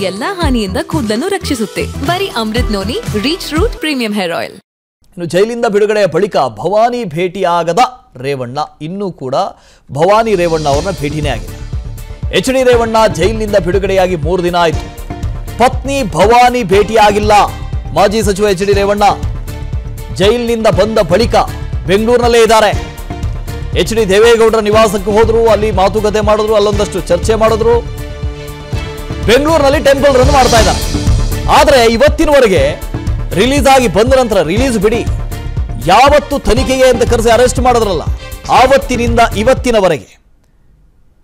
ಎಲ್ಲಾ ಹಾನಿಯಿಂದ ಕೂದಲನ್ನು ರಕ್ಷಿಸುತ್ತೆ. ಬರೀ Amrit noni reach root premium hair oil. ಇನ್ನು ಜೈಲಿಂದ ಬಿಡುಗಡೆಯ ಬಳಿಕ ಭವಾನಿ ಭೇಟಿಯಾಗದ ರೇವಣ್ಣ ಇನ್ನೂ ಕೂಡ ಭವಾನಿ ರೇವಣ್ಣ ಅವರನ್ನ ಭೇಟಿನೇ ಆಗಿದೆ. ಎಚ್.ಡಿ. ರೇವಣ್ಣ ಜೈಲಿನಿಂದ ಬಿಡುಗಡೆಯಾಗಿ 3 ದಿನ ಆಯಿತು. ಪತ್ನಿ ಭವಾನಿ ಭೇಟಿಯಾಗಿಲ್ಲ. ಮಾಜಿ ಸಚಿವ ಎಚ್.ಡಿ. ರೇವಣ್ಣ ಜೈಲಿನಿಂದ ಬಂದ ಬಳಿಕ ಬೆಂಗಳೂರಿನಲ್ಲೇ ಇದ್ದಾರೆ. ಎಚ್.ಡಿ. ದೇವೇಗೌಡರ ನಿವಾಸಕ್ಕೆ ಹೋದ್ರು, ಅಲ್ಲಿ ಮಾತುಕತೆ ಮಾಡಿದ್ರು, ಅಲ್ಲೊಂದಷ್ಟು ಚರ್ಚೆ ಮಾಡಿದ್ರು. ಬೆಂಗಳೂರಿನಲ್ಲಿ ಟೆಂಪಲ್ ರನ್ ಮಾಡ್ತಾ ಇದ್ದಾರೆ. ಆದರೆ ಇವತ್ತಿನವರೆಗೆ ರಿಲೀಸ್ ಆಗಿ ಬಂದ ನಂತರ ರಿಲೀಸ್ ಬಿಡಿ, ಯಾವತ್ತು ತನಿಖೆಗೆ ಅಂತ ಕರೆಸಿ ಅರೆಸ್ಟ್ ಮಾಡಿದ್ರಲ್ಲ, ಆವತ್ತಿನಿಂದ ಇವತ್ತಿನವರೆಗೆ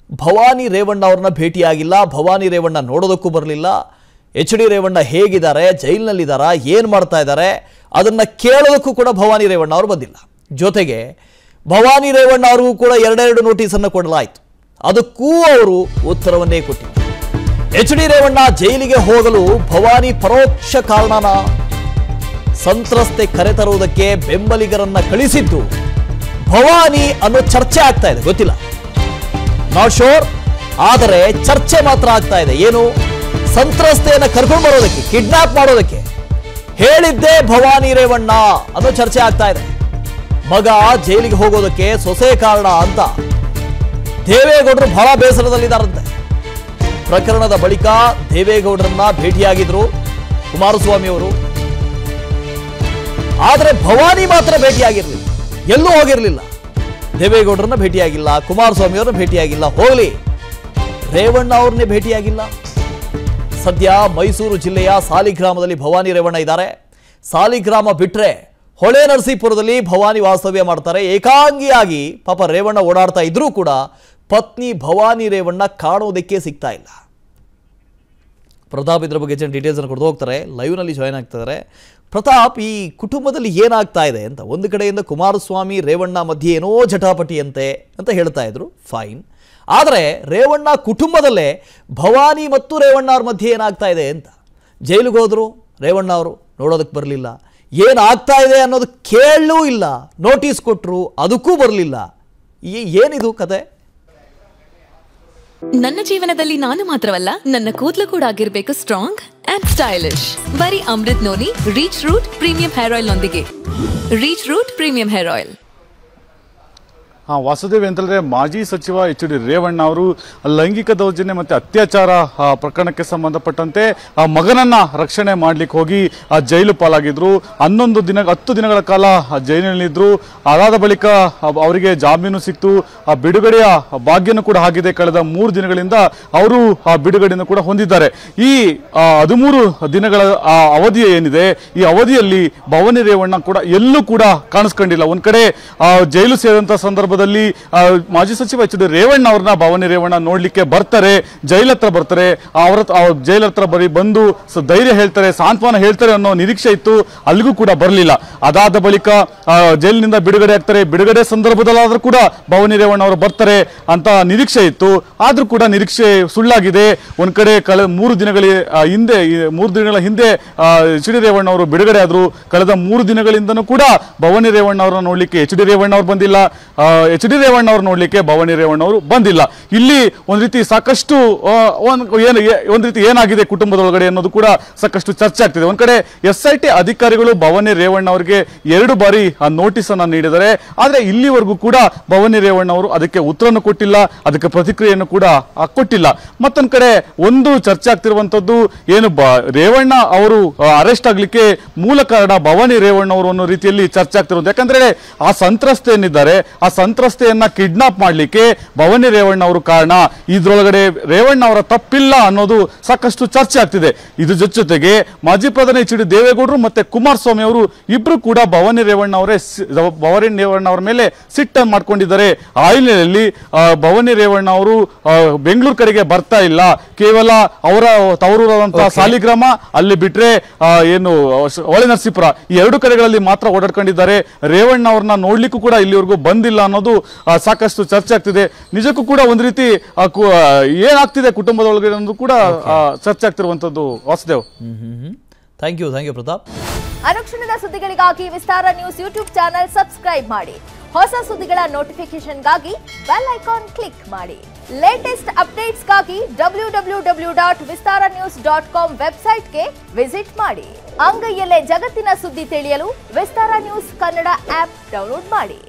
ಭವಾನಿ ರೇವಣ್ಣ ಅವ್ರನ್ನ ಭೇಟಿಯಾಗಿಲ್ಲ. ಭವಾನಿ ರೇವಣ್ಣ ನೋಡೋದಕ್ಕೂ ಬರಲಿಲ್ಲ. ಎಚ್.ಡಿ. ರೇವಣ್ಣ ಹೇಗಿದ್ದಾರೆ, ಜೈಲಿನಲ್ಲಿದ್ದಾರಾ, ಏನು ಮಾಡ್ತಾ ಇದ್ದಾರೆ ಅದನ್ನು ಕೇಳೋದಕ್ಕೂ ಕೂಡ ಭವಾನಿ ರೇವಣ್ಣ ಅವರು ಬಂದಿಲ್ಲ. ಜೊತೆಗೆ ಭವಾನಿ ರೇವಣ್ಣ ಅವ್ರಿಗೂ ಕೂಡ 2 ನೋಟಿಸನ್ನು ಕೊಡಲಾಯಿತು. ಅದಕ್ಕೂ ಅವರು ಉತ್ತರವನ್ನೇ ಕೊಟ್ಟಿಲ್ಲ. ಎಚ್.ಡಿ. ರೇವಣ್ಣ ಜೈಲಿಗೆ ಹೋಗಲು ಭವಾನಿ ಪರೋಕ್ಷ ಕಾರಣನ? ಸಂತ್ರಸ್ತೆ ಕರೆತರುವುದಕ್ಕೆ ಬೆಂಬಲಿಗರನ್ನ ಕಳಿಸಿದ್ದು ಭವಾನಿ ಅನ್ನೋ ಚರ್ಚೆ ಆಗ್ತಾ ಇದೆ. ಗೊತ್ತಿಲ್ಲ, ನಾಟ್ ಶೋರ್. ಆದರೆ ಚರ್ಚೆ ಮಾತ್ರ ಆಗ್ತಾ ಇದೆ. ಏನು? ಸಂತ್ರಸ್ತೆಯನ್ನ ಕರ್ಕೊಂಡು ಬರೋದಕ್ಕೆ, ಕಿಡ್ನಾಪ್ ಮಾಡೋದಕ್ಕೆ ಹೇಳಿದ್ದೇ ಭವಾನಿ ರೇವಣ್ಣ ಅನ್ನೋ ಚರ್ಚೆ ಆಗ್ತಾ ಇದೆ. ಮಗ ಜೈಲಿಗೆ ಹೋಗೋದಕ್ಕೆ ಸೊಸೆ ಕಾರಣ ಅಂತ ದೇವೇಗೌಡರು ಬಹಳ ಬೇಸರದಲ್ಲಿದ್ದಾರಂತೆ. ಪ್ರಕರಣದ ಬಳಿಕ ದೇವೇಗೌಡರನ್ನ ಭೇಟಿಯಾಗಿದ್ರು ಕುಮಾರಸ್ವಾಮಿ ಅವರು. ಆದರೆ ಭವಾನಿ ಮಾತ್ರ ಭೇಟಿಯಾಗಿರಲಿಲ್ಲ, ಎಲ್ಲೂ ಹೋಗಿರಲಿಲ್ಲ. ದೇವೇಗೌಡರನ್ನ ಭೇಟಿಯಾಗಿಲ್ಲ, ಕುಮಾರಸ್ವಾಮಿ ಅವ್ರನ್ನ ಭೇಟಿಯಾಗಿಲ್ಲ, ಹೋಗ್ಲಿ ರೇವಣ್ಣ ಅವ್ರನ್ನೇ ಭೇಟಿಯಾಗಿಲ್ಲ. ಸದ್ಯ ಮೈಸೂರು ಜಿಲ್ಲೆಯ ಸಾಲಿಗ್ರಾಮದಲ್ಲಿ ಭವಾನಿ ರೇವಣ್ಣ ಇದ್ದಾರೆ. ಸಾಲಿಗ್ರಾಮ ಬಿಟ್ರೆ ಹೊಳೆ ನರಸೀಪುರದಲ್ಲಿ ಭವಾನಿ ವಾಸ್ತವ್ಯ ಮಾಡ್ತಾರೆ. ಏಕಾಂಗಿಯಾಗಿ ಪಾಪ ರೇವಣ್ಣ ಓಡಾಡ್ತಾ ಇದ್ರೂ ಕೂಡ ಪತ್ನಿ ಭವಾನಿ ರೇವಣ್ಣ ಕಾಣೋದಕ್ಕೆ ಸಿಗ್ತಾ ಇಲ್ಲ. ಪ್ರತಾಪ್ ಇದ್ರ ಬಗ್ಗೆ ಡೀಟೇಲ್ಸ್ ಅನ್ನು ಕೊಡ್ದು ಹೋಗ್ತಾರೆ. ಲೈವ್ನಲ್ಲಿ ಜಾಯ್ನ್ ಆಗ್ತಿದ್ದಾರೆ. ಪ್ರತಾಪ್, ಈ ಕುಟುಂಬದಲ್ಲಿ ಏನಾಗ್ತಾ ಇದೆ ಅಂತ, ಒಂದು ಕಡೆಯಿಂದ ಕುಮಾರಸ್ವಾಮಿ ರೇವಣ್ಣ ಮಧ್ಯೆ ಏನೋ ಜಟಾಪಟಿಯಂತೆ ಅಂತ ಹೇಳ್ತಾ ಇದ್ರು, ಫೈನ್. ಆದರೆ ರೇವಣ್ಣ ಕುಟುಂಬದಲ್ಲೇ ಭವಾನಿ ಮತ್ತು ರೇವಣ್ಣ ಅವ್ರ ಮಧ್ಯೆ ಏನಾಗ್ತಾ ಇದೆ ಅಂತ. ಜೈಲಿಗೆ ಹೋದ್ರು, ರೇವಣ್ಣ ಅವರು ನೋಡೋದಕ್ಕೆ ಬರಲಿಲ್ಲ. ಏನಾಗ್ತಾ ಇದೆ ಅನ್ನೋದು ಕೇಳಲೂ ಇಲ್ಲ. ನೋಟಿಸ್ ಕೊಟ್ಟರು, ಅದಕ್ಕೂ ಬರಲಿಲ್ಲ. ಏನಿದು ಕತೆ? ನನ್ನ ಜೀವನದಲ್ಲಿ ನಾನು ಮಾತ್ರವಲ್ಲ, ನನ್ನ ಕೂದಲು ಕೂಡ ಆಗಿರ್ಬೇಕು ಸ್ಟ್ರಾಂಗ್ ಅಂಡ್ ಸ್ಟೈಲಿಶ್. ಬರೀ Amrit noni reach root premium hair oil ನೊಂದಿಗೆ. Reach root premium hair oil. Vasudev ಅಂತಂದ್ರೆ ಮಾಜಿ ಸಚಿವ ಎಚ್.ಡಿ. ರೇವಣ್ಣ ಅವರು ಲೈಂಗಿಕ ದೌರ್ಜನ್ಯ ಮತ್ತೆ ಅತ್ಯಾಚಾರ ಪ್ರಕರಣಕ್ಕೆ ಸಂಬಂಧಪಟ್ಟಂತೆ ಆ ಮಗನನ್ನ ರಕ್ಷಣೆ ಮಾಡ್ಲಿಕ್ಕೆ ಹೋಗಿ ಜೈಲು ಪಾಲಾಗಿದ್ರು. 10 ದಿನಗಳ ಕಾಲ ಜೈಲಿನಲ್ಲಿದ್ರು. ಅದಾದ ಬಳಿಕ ಅವರಿಗೆ ಜಾಮೀನು ಸಿಕ್ತು. ಆ ಬಿಡುಗಡೆಯ ಭಾಗ್ಯನೂ ಕೂಡ ಆಗಿದೆ. ಕಳೆದ 3 ದಿನಗಳಿಂದ ಅವರು ಆ ಬಿಡುಗಡೆಯನ್ನು ಕೂಡ ಹೊಂದಿದ್ದಾರೆ. ಈ 13 ದಿನಗಳ ಅವಧಿ ಏನಿದೆ, ಈ ಅವಧಿಯಲ್ಲಿ ಭವಾನಿ ರೇವಣ್ಣ ಕೂಡ ಎಲ್ಲೂ ಕೂಡ ಕಾಣಿಸ್ಕೊಂಡಿಲ್ಲ. ಒಂದ್ ಕಡೆ ಜೈಲು ಸೇರಿದಂತ ಸಂದರ್ಭ ಮಾಜಿ ಸಚಿವ ಎಚ್.ಡಿ. ರೇವಣ್ಣ ಅವ್ರನ್ನ ಭವಾನಿ ರೇವಣ್ಣ ನೋಡ್ಲಿಕ್ಕೆ ಬರ್ತಾರೆ, ಜೈಲ್ ಹತ್ರ ಬರ್ತಾರೆ. ಜೈಲ್ ಹತ್ರ ಬಂದು ಧೈರ್ಯ ಹೇಳ್ತಾರೆ, ಸಾಂತ್ವನ ಹೇಳ್ತಾರೆ ಅನ್ನೋ ನಿರೀಕ್ಷೆ ಇತ್ತು. ಅಲ್ಲಿಗೂ ಕೂಡ ಬರಲಿಲ್ಲ. ಅದಾದ ಬಳಿಕ ಜೈಲಿನಿಂದ ಬಿಡುಗಡೆ ಆಗ್ತಾರೆ. ಬಿಡುಗಡೆ ಸಂದರ್ಭದಲ್ಲಾದ್ರೂ ಕೂಡ ಭವಾನಿ ರೇವಣ್ಣ ಅವರು ಬರ್ತಾರೆ ಅಂತ ನಿರೀಕ್ಷೆ ಇತ್ತು. ಆದ್ರೂ ಕೂಡ ನಿರೀಕ್ಷೆ ಸುಳ್ಳಾಗಿದೆ. ಒಂದ್ ಕಡೆ ಕಳೆದ 3 ದಿನಗಳ ಹಿಂದೆ ಎಚ್.ಡಿ. ರೇವಣ್ಣ ಅವರು ಬಿಡುಗಡೆ ಆದ್ರು. ಕಳೆದ 3 ದಿನಗಳಿಂದನೂ ಕೂಡ ಭವಾನಿ ರೇವಣ್ಣ ಅವರನ್ನ ನೋಡ್ಲಿಕ್ಕೆ ಎಚ್.ಡಿ. ರೇವಣ್ಣ ಅವರು ಬಂದಿಲ್ಲ. ಎಚ್.ಡಿ. ರೇವಣ್ಣ ಅವರು ನೋಡ್ಲಿಕ್ಕೆ ಭವಾನಿ ರೇವಣ್ಣ ಅವರು ಬಂದಿಲ್ಲ. ಇಲ್ಲಿ ಒಂದ್ ರೀತಿ ಸಾಕಷ್ಟು ಒಂದ್ ರೀತಿ ಏನಾಗಿದೆ ಕುಟುಂಬದೊಳಗಡೆ ಅನ್ನೋದು ಕೂಡ ಸಾಕಷ್ಟು ಚರ್ಚೆ ಆಗ್ತಿದೆ. ಒಂದ್ ಕಡೆ SIT ಅಧಿಕಾರಿಗಳು ಭವಾನಿ ರೇವಣ್ಣ ಅವರಿಗೆ 2 ಬಾರಿ ನೋಟಿಸ್ ಅನ್ನ ನೀಡಿದ್ದಾರೆ. ಆದ್ರೆ ಇಲ್ಲಿವರೆಗೂ ಕೂಡ ಭವಾನಿ ರೇವಣ್ಣ ಅವರು ಅದಕ್ಕೆ ಉತ್ತರವನ್ನು ಕೊಟ್ಟಿಲ್ಲ, ಅದಕ್ಕೆ ಪ್ರತಿಕ್ರಿಯೆಯನ್ನು ಕೂಡ ಕೊಟ್ಟಿಲ್ಲ. ಮತ್ತೊಂದ್ ಕಡೆ ಒಂದು ಚರ್ಚೆ ಆಗ್ತಿರುವಂತದ್ದು ಏನು, ರೇವಣ್ಣ ಅವರು ಅರೆಸ್ಟ್ ಆಗ್ಲಿಕ್ಕೆ ಮೂಲ ಕಾರಣ ಭವಾನಿ ರೇವಣ್ಣ ಅವರು ಅನ್ನೋ ರೀತಿಯಲ್ಲಿ ಚರ್ಚೆ ಆಗ್ತಿರೋದು. ಯಾಕಂದ್ರೆ ಆ ಸಂತ್ರಸ್ತೆ ಏನಿದ್ದಾರೆ, ಆ ಸಂತ್ರಸ್ತೆಯನ್ನ ಕಿಡ್ನಾಪ್ ಮಾಡ್ಲಿಕ್ಕೆ ಭವಾನಿ ರೇವಣ್ಣ ಅವರು ಕಾರಣ. ಇದ್ರೊಳಗಡೆ ರೇವಣ್ಣ ಅವರ ತಪ್ಪಿಲ್ಲ ಅನ್ನೋದು ಸಾಕಷ್ಟು ಚರ್ಚೆ ಆಗ್ತಿದೆ. ಇದ್ರ ಜೊತೆಗೆ ಮಾಜಿ ಪ್ರಧಾನಿ ಎಚ್.ಡಿ. ದೇವೇಗೌಡರು ಮತ್ತೆ ಕುಮಾರಸ್ವಾಮಿ ಅವರು ಇಬ್ರು ಕೂಡ ಭವಾನಿ ರೇವಣ್ಣ ಅವರ ಮೇಲೆ ಸಿಟ್ಟನ್ನು ಮಾಡ್ಕೊಂಡಿದ್ದಾರೆ. ಆ ಹಿನ್ನೆಲೆಯಲ್ಲಿ ಭವಾನಿ ರೇವಣ್ಣ ಅವರು ಬೆಂಗಳೂರು ಕಡೆಗೆ ಬರ್ತಾ ಇಲ್ಲ. ಕೇವಲ ಅವರ ತವರೂರಾದಂತಹ ಸಾಲಿಗ್ರಾಮ, ಅಲ್ಲಿ ಬಿಟ್ರೆ ಏನು ಹೊಳೆ ನರಸೀಪುರ, ಈ 2 ಕಡೆಗಳಲ್ಲಿ ಮಾತ್ರ ಓಡಾಡ್ಕೊಂಡಿದ್ದಾರೆ. ರೇವಣ್ಣ ಅವ್ರನ್ನ ನೋಡ್ಲಿಕ್ಕೂ ಕೂಡ ಇಲ್ಲಿವರೆಗೂ ಬಂದಿಲ್ಲ ಅನ್ನೋದು ಸಾಕಷ್ಟು ಚರ್ಚೆ ಆಗ್ತಿದೆ. ನಿಜಕ್ಕೂ ಕೂಡ ಒಂದು ರೀತಿ ಏನಾಗ್ತಿದೆ ಕುಟುಂಬದ ಒಳಗಡೆ ಅನ್ನೋದು ಕೂಡ ಚರ್ಚೆ ಆಗ್ತಿರುವಂತದ್ದು. Vasudev, thank you Pratap. ಅನುಕ್ಷಣದ ಸುದ್ದಿಗಳಿಗಾಗಿ Vistara news YouTube channel subscribe ಮಾಡಿ. ಹೊಸ ಸುದ್ದಿಗಳ ನೋಟಿಫಿಕೇಶನ್ಗಾಗಿ ಬೆಲ್ ಐಕಾನ್ ಕ್ಲಿಕ್ ಮಾಡಿ. ಲೇಟೆಸ್ಟ್ ಅಪ್ಡೇಟ್ಸ್ಗಾಗಿ www.vistaranews.com ವೆಬ್ಸೈಟ್ಗೆ ವಿಸಿಟ್ ಮಾಡಿ. ಅಂಗೈಯಲ್ಲೇ ಜಗತ್ತಿನ ಸುದ್ದಿ ತಿಳಿಯಲು Vistara news Kannada app download ಮಾಡಿ.